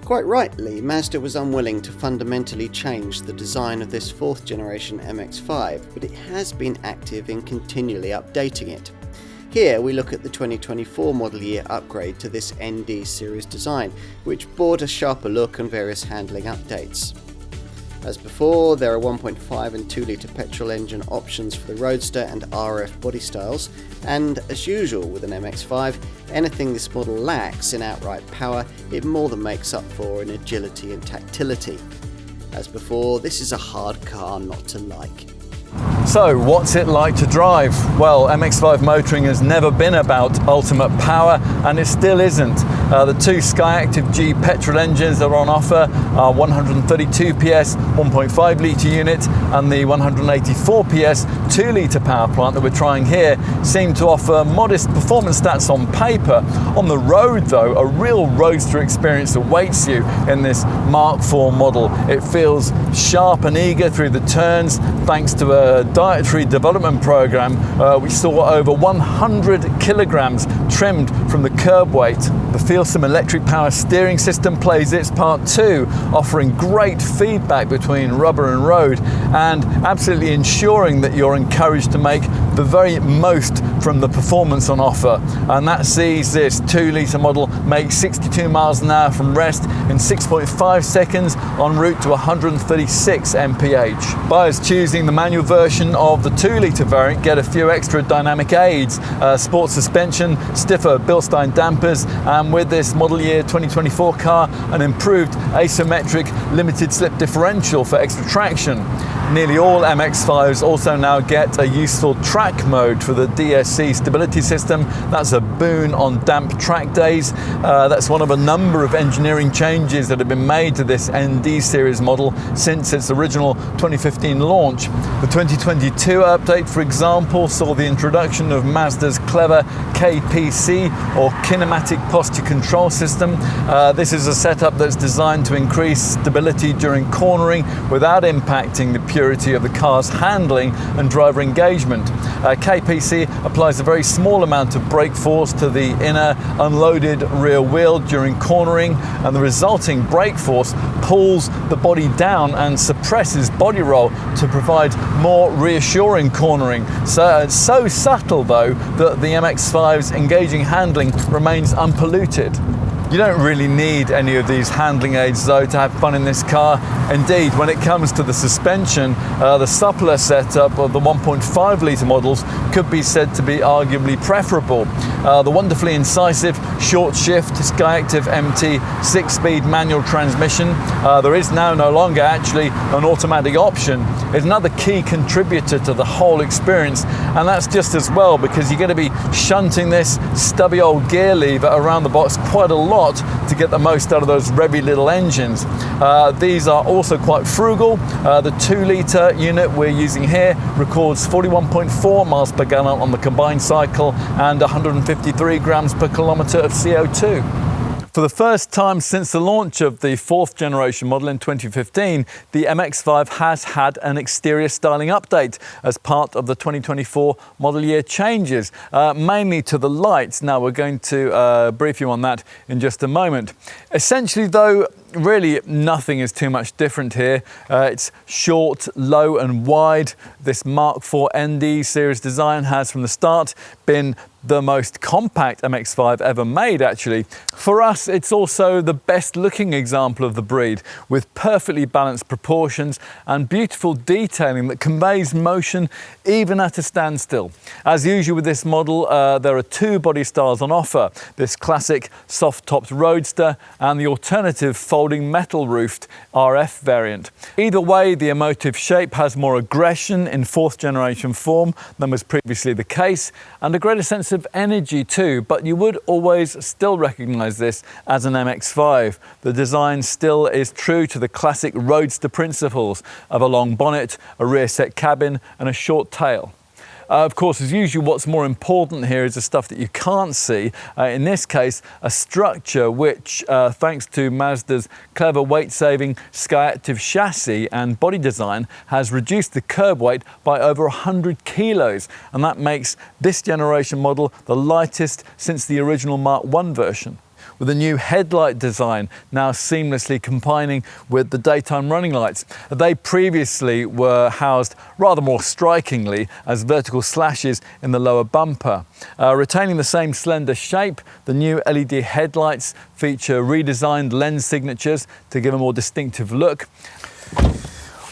Quite rightly, Mazda was unwilling to fundamentally change the design of this 4th generation MX-5, but it has been active in continually updating it. Here we look at the 2024 model year upgrade to this ND series design, which brought a sharper look and various handling updates. As before, there are 1.5 and 2 litre petrol engine options for the Roadster and RF body styles, and as usual with an MX-5, anything this model lacks in outright power, it more than makes up for in agility and tactility. As before, this is a hard car not to like. So, what's it like to drive? Well, MX-5 motoring has never been about ultimate power, and it still isn't. The two Skyactiv G petrol engines that are on offer are 132 PS 1.5 litre unit, and the 184 PS 2 litre power plant that we're trying here seem to offer modest performance stats on paper. On the road though, a real roadster experience awaits you in this Mark IV model. It feels sharp and eager through the turns thanks to a dietary development program which saw over 100 kilograms trimmed from the curb weight. The Feelsome electric power steering system plays its part too, offering great feedback between rubber and road and absolutely ensuring that you're encouraged to make the very most from the performance on offer. And that sees this 2 litre model make 62 miles an hour from rest in 6.5 seconds en route to 136 mph. Buyers choosing the manual version of the 2 litre variant get a few extra dynamic aids, sport suspension, stiffer Bilstein dampers, and with this model year 2024 car, an improved asymmetric limited slip differential for extra traction. Nearly all MX-5s also now get a useful track mode for the DSC stability system. That's a boon on damp track days. That's one of a number of engineering changes that have been made to this ND series model since its original 2015 launch. The 2022 update, for example, saw the introduction of Mazda's clever KPC, or Kinematic Posture Control System. This is a setup that's designed to increase stability during cornering without impacting the purity of the car's handling and driver engagement. KPC applies a very small amount of brake force to the inner unloaded rear wheel during cornering, and the resulting brake force pulls the body down and suppresses body roll to provide more reassuring cornering. So it's so subtle though that the MX-5's engaging handling remains unpolluted. You don't really need any of these handling aids though to have fun in this car. Indeed, when it comes to the suspension, the suppler setup of the 1.5 litre models could be said to be arguably preferable. The wonderfully incisive short shift Skyactiv MT 6-speed manual transmission, there is now no longer actually an automatic option, is another key contributor to the whole experience, and that's just as well because you're going to be shunting this stubby old gear lever around the box quite a lot to get the most out of those revvy little engines. These are also quite frugal. The 2 litre unit we're using here records 41.4 miles per gallon on the combined cycle and 153 grams per kilometre of CO2. For the first time since the launch of the 4th generation model in 2015, the MX-5 has had an exterior styling update as part of the 2024 model year changes, mainly to the lights. Now we're going to brief you on that in just a moment. Essentially though, really nothing is too much different here. It's short, low and wide. This Mark IV ND series design has from the start been the most compact MX-5 ever made actually. For us, it's also the best looking example of the breed, with perfectly balanced proportions and beautiful detailing that conveys motion even at a standstill. As usual with this model, there are 2 body styles on offer, this classic soft-topped Roadster and the alternative folding metal-roofed RF variant. Either way, the emotive shape has more aggression in 4th generation form than was previously the case, and a greater sense of energy too, but you would always still recognize this as an MX-5. The design still is true to the classic Roadster principles of a long bonnet, a rear set cabin and a short tail. Of course, as usual, what's more important here is the stuff that you can't see. In this case, a structure which, thanks to Mazda's clever weight-saving Skyactiv chassis and body design, has reduced the curb weight by over 100 kilos. And that makes this generation model the lightest since the original Mark I version. with a new headlight design, now seamlessly combining with the daytime running lights. They previously were housed rather more strikingly as vertical slashes in the lower bumper. Retaining the same slender shape, the new LED headlights feature redesigned lens signatures to give a more distinctive look.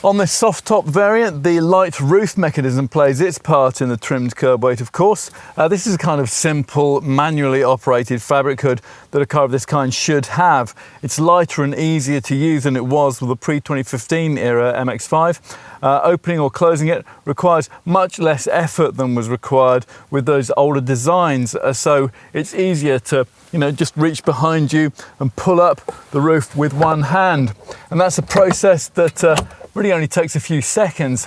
On this soft top variant, the light roof mechanism plays its part in the trimmed curb weight, of course. This is a kind of simple, manually operated fabric hood that a car of this kind should have. It's lighter and easier to use than it was with the pre-2015 era MX-5. Opening or closing it requires much less effort than was required with those older designs, so it's easier to just reach behind you and pull up the roof with one hand. And that's a process that really only takes a few seconds.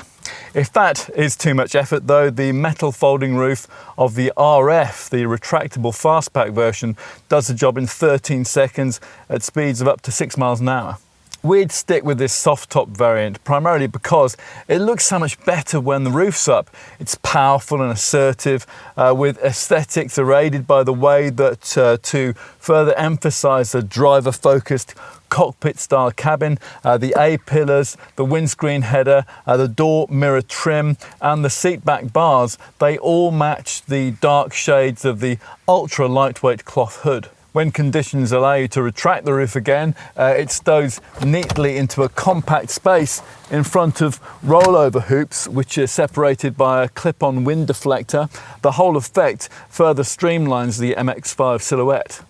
If that is too much effort though, the metal folding roof of the RF, the retractable fastpack version, does the job in 13 seconds at speeds of up to 6 miles an hour. We'd stick with this soft top variant primarily because it looks so much better when the roof's up. It's powerful and assertive, with aesthetics aided by the way that to further emphasize the driver-focused cockpit-style cabin, the A-pillars, the windscreen header, the door mirror trim and the seat back bars, they all match the dark shades of the ultra-lightweight cloth hood. When conditions allow you to retract the roof again, it stows neatly into a compact space in front of rollover hoops, which are separated by a clip-on wind deflector. The whole effect further streamlines the MX-5 silhouette.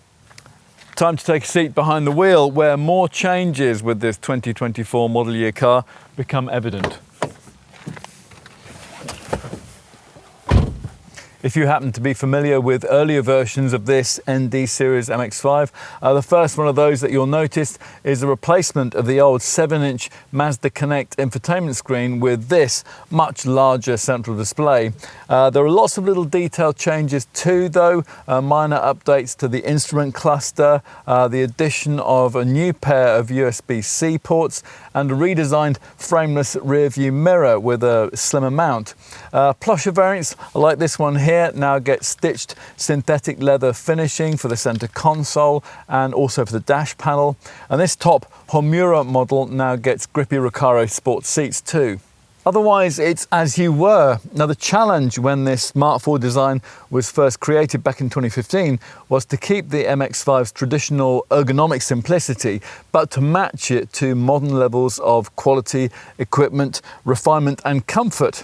Time to take a seat behind the wheel, where more changes with this 2024 model year car become evident. If you happen to be familiar with earlier versions of this ND series MX-5, the first one of those that you'll notice is a replacement of the old 7-inch Mazda Connect infotainment screen with this much larger central display. There are lots of little detail changes too though, minor updates to the instrument cluster, the addition of a new pair of USB-C ports and a redesigned frameless rear view mirror with a slimmer mount. Plusher variants like this one here now get stitched synthetic leather finishing for the center console and also for the dash panel. And this top Homura model now gets grippy Recaro sport seats too. Otherwise, it's as you were. Now, the challenge when this Smart 4 design was first created back in 2015 was to keep the MX-5's traditional ergonomic simplicity, but to match it to modern levels of quality, equipment, refinement and comfort.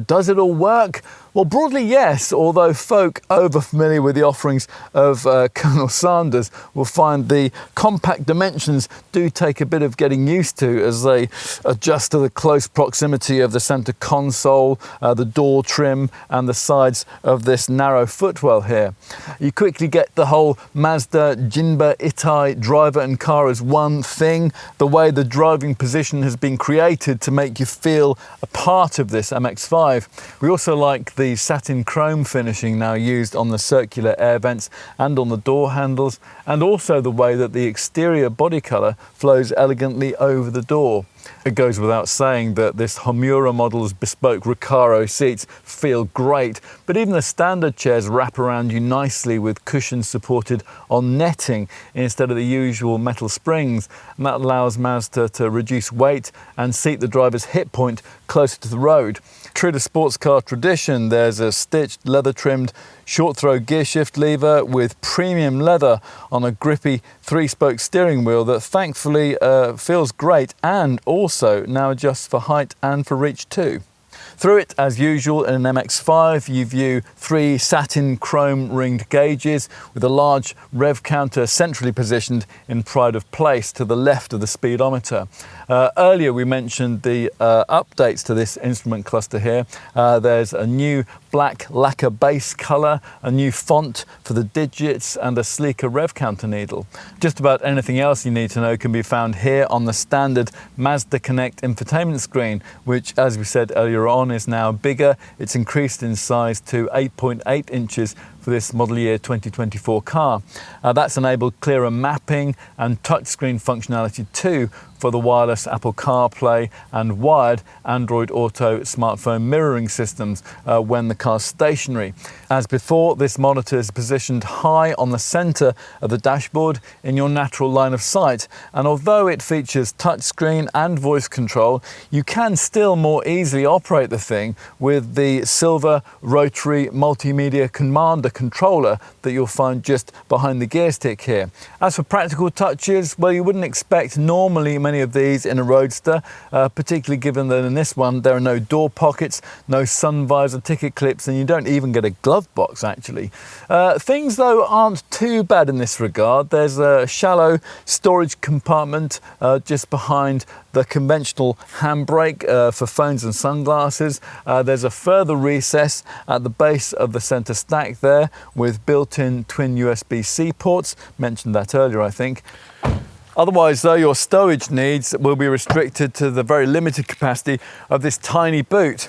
Does it all work? Well, broadly, yes, although folk over familiar with the offerings of Colonel Sanders will find the compact dimensions do take a bit of getting used to as they adjust to the close proximity of the center console, the door trim and the sides of this narrow footwell here. You quickly get the whole Mazda Jinba Itai driver and car as one thing, the way the driving position has been created to make you feel a part of this MX-5. We also like the satin chrome finishing now used on the circular air vents and on the door handles, and also the way that the exterior body colour flows elegantly over the door. It goes without saying that this Homura model's bespoke Recaro seats feel great, but even the standard chairs wrap around you nicely with cushions supported on netting instead of the usual metal springs, and that allows Mazda to reduce weight and seat the driver's hip point closer to the road. True to sports car tradition, there's a stitched leather-trimmed short-throw gear shift lever with premium leather on a grippy 3-spoke steering wheel that thankfully feels great and also now adjusts for height and for reach too. Through it, as usual, in an MX-5, you view 3 satin chrome ringed gauges with a large rev counter centrally positioned in pride of place to the left of the speedometer. Earlier we mentioned the updates to this instrument cluster here. There's a new black lacquer base colour, a new font for the digits and a sleeker rev counter needle. Just about anything else you need to know can be found here on the standard Mazda Connect infotainment screen, which, as we said earlier on, is now bigger. It's increased in size to 8.8 inches for this model year 2024 car. That's enabled clearer mapping and touchscreen functionality too, for the wireless Apple CarPlay and wired Android Auto smartphone mirroring systems when the car's stationary. As before, this monitor is positioned high on the center of the dashboard in your natural line of sight, and although it features touchscreen and voice control, you can still more easily operate the thing with the silver rotary multimedia commander controller that you'll find just behind the gear stick here. As for practical touches, well, you wouldn't expect normally many of these in a Roadster, particularly given that in this one there are no door pockets, no sun visor ticket clips, and you don't even get a glove box actually. Things though aren't too bad in this regard. There's a shallow storage compartment just behind the conventional handbrake for phones and sunglasses. There's a further recess at the base of the center stack there with built-in twin USB-C ports. Mentioned that earlier, I think. Otherwise, though, your stowage needs will be restricted to the very limited capacity of this tiny boot.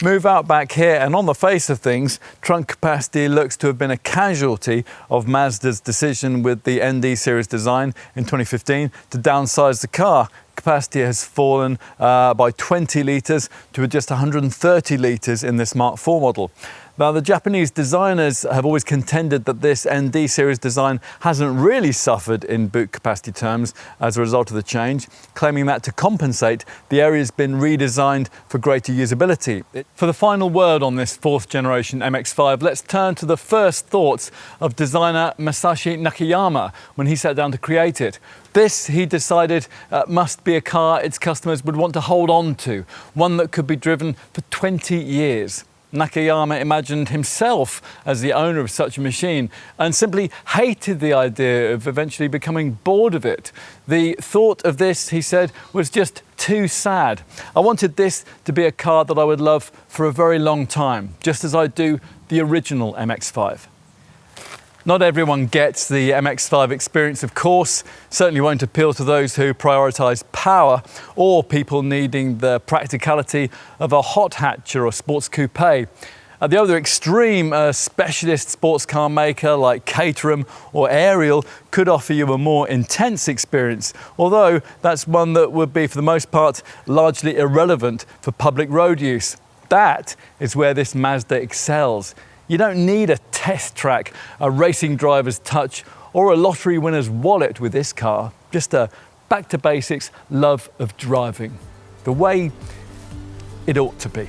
Move out back here, and on the face of things, trunk capacity looks to have been a casualty of Mazda's decision with the ND series design in 2015 to downsize the car. Capacity has fallen by 20 litres to just 130 litres in this Mark IV model. Now, the Japanese designers have always contended that this ND series design hasn't really suffered in boot capacity terms as a result of the change, claiming that to compensate, the area's been redesigned for greater usability. For the final word on this fourth generation MX-5, let's turn to the first thoughts of designer Masashi Nakayama when he sat down to create it. This, he decided, must be a car its customers would want to hold on to, one that could be driven for 20 years. Nakayama imagined himself as the owner of such a machine and simply hated the idea of eventually becoming bored of it. The thought of this, he said, was just too sad. I wanted this to be a car that I would love for a very long time, just as I do the original MX-5. Not everyone gets the MX-5 experience, of course. Certainly won't appeal to those who prioritise power or people needing the practicality of a hot hatcher or sports coupe. At the other extreme, a specialist sports car maker like Caterham or Ariel could offer you a more intense experience, although that's one that would be, for the most part, largely irrelevant for public road use. That is where this Mazda excels. You don't need a test track, a racing driver's touch, or a lottery winner's wallet with this car. Just a back to basics love of driving, the way it ought to be.